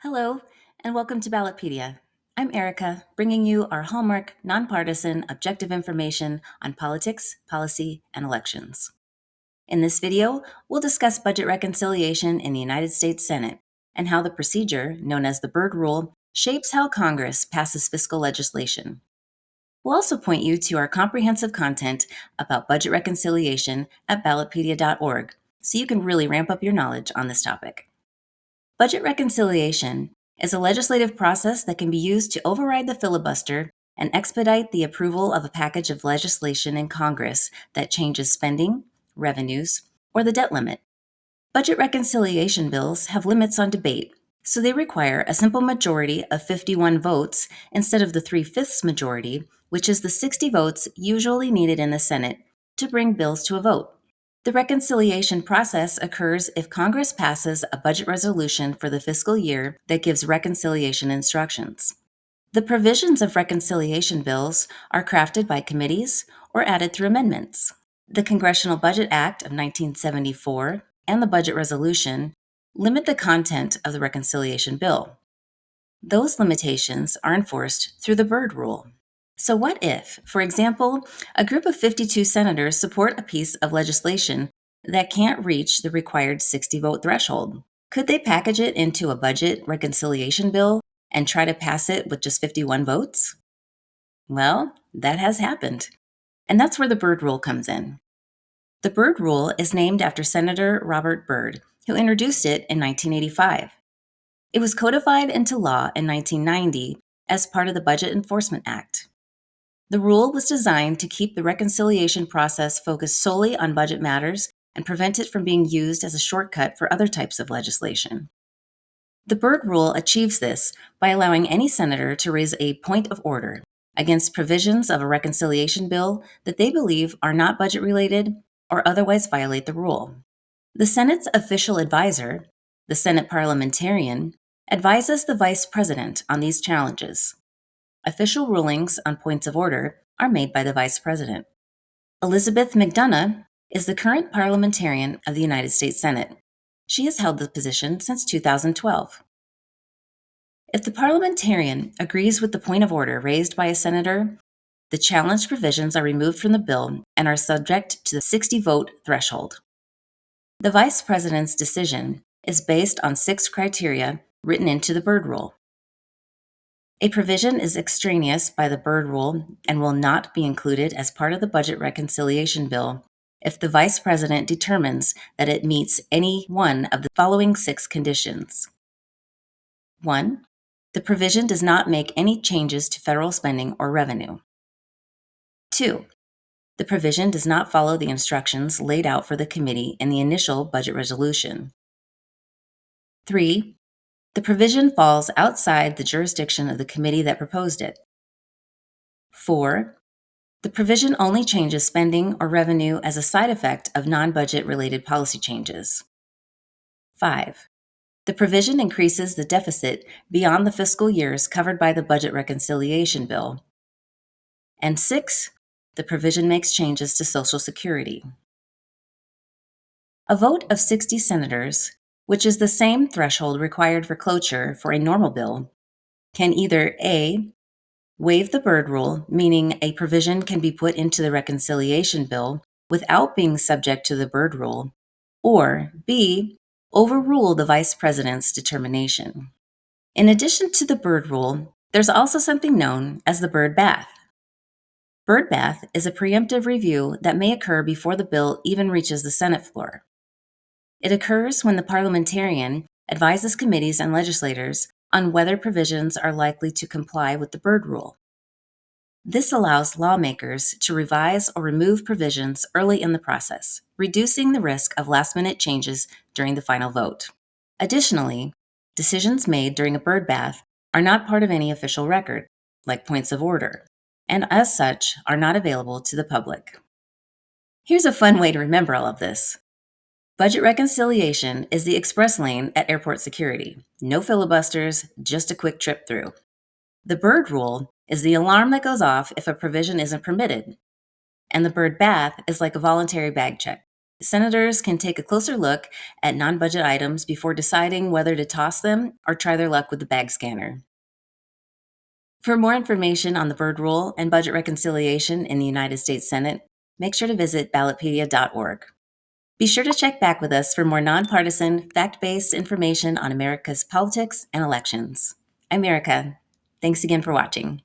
Hello, and welcome to Ballotpedia. I'm Erica, bringing you our hallmark, nonpartisan, objective information on politics, policy, and elections. In this video, we'll discuss budget reconciliation in the United States Senate and how the procedure, known as the Byrd Rule, shapes how Congress passes fiscal legislation. We'll also point you to our comprehensive content about budget reconciliation at ballotpedia.org so you can really ramp up your knowledge on this topic. Budget reconciliation is a legislative process that can be used to override the filibuster and expedite the approval of a package of legislation in Congress that changes spending, revenues, or the debt limit. Budget reconciliation bills have limits on debate, so they require a simple majority of 51 votes instead of the 3/5 majority, which is the 60 votes usually needed in the Senate to bring bills to a vote. The reconciliation process occurs if Congress passes a budget resolution for the fiscal year that gives reconciliation instructions. The provisions of reconciliation bills are crafted by committees or added through amendments. The Congressional Budget Act of 1974 and the Budget Resolution limit the content of the reconciliation bill. Those limitations are enforced through the Byrd Rule. So what if, for example, a group of 52 senators support a piece of legislation that can't reach the required 60-vote threshold? Could they package it into a budget reconciliation bill and try to pass it with just 51 votes? Well, that has happened. And that's where the Byrd Rule comes in. The Byrd Rule is named after Senator Robert Byrd, who introduced it in 1985. It was codified into law in 1990 as part of the Budget Enforcement Act. The rule was designed to keep the reconciliation process focused solely on budget matters and prevent it from being used as a shortcut for other types of legislation. The Byrd Rule achieves this by allowing any senator to raise a point of order against provisions of a reconciliation bill that they believe are not budget-related or otherwise violate the rule. The Senate's official advisor, the Senate parliamentarian, advises the Vice President on these challenges. Official rulings on points of order are made by the Vice President. Elizabeth McDonough is the current parliamentarian of the United States Senate. She has held the position since 2012. If the parliamentarian agrees with the point of order raised by a senator, the challenged provisions are removed from the bill and are subject to the 60-vote threshold. The Vice President's decision is based on 6 criteria written into the Byrd Rule. A provision is extraneous by the Byrd Rule and will not be included as part of the budget reconciliation bill if the Vice President determines that it meets any one of the following 6 conditions. 1. The provision does not make any changes to federal spending or revenue. 2. The provision does not follow the instructions laid out for the committee in the initial budget resolution. 3. The provision falls outside the jurisdiction of the committee that proposed it. 4. The provision only changes spending or revenue as a side effect of non-budget related policy changes. 5. The provision increases the deficit beyond the fiscal years covered by the budget reconciliation bill. And 6. The provision makes changes to Social Security. A vote of 60 senators, which is the same threshold required for cloture for a normal bill, can either A. waive the Byrd Rule, meaning a provision can be put into the reconciliation bill without being subject to the Byrd Rule, or B. overrule the Vice President's determination. In addition to the Byrd Rule, there's also something known as the Byrd Bath. Byrd Bath is a preemptive review that may occur before the bill even reaches the Senate floor. It occurs when the parliamentarian advises committees and legislators on whether provisions are likely to comply with the Byrd Rule. This allows lawmakers to revise or remove provisions early in the process, reducing the risk of last-minute changes during the final vote. Additionally, decisions made during a Byrd Bath are not part of any official record, like points of order, and as such are not available to the public. Here's a fun way to remember all of this. Budget reconciliation is the express lane at airport security. No filibusters, just a quick trip through. The Byrd Rule is the alarm that goes off if a provision isn't permitted. And the Byrd Bath is like a voluntary bag check. Senators can take a closer look at non-budget items before deciding whether to toss them or try their luck with the bag scanner. For more information on the Byrd Rule and budget reconciliation in the United States Senate, make sure to visit ballotpedia.org. Be sure to check back with us for more nonpartisan, fact-based information on America's politics and elections. I'm Erica. Thanks again for watching.